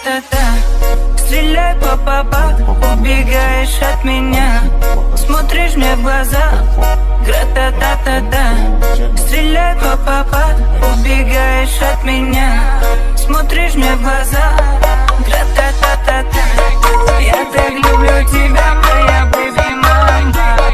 гра-та-та-та. Стреляй па-па-па, убегаешь от меня, смотришь мне в глаза, гра-та-та-та-та. Стреляй па-па-па, убегаешь от меня, смотришь мне в глаза, гра-та-та-та-та. Я так люблю тебя, моя бэби-мама.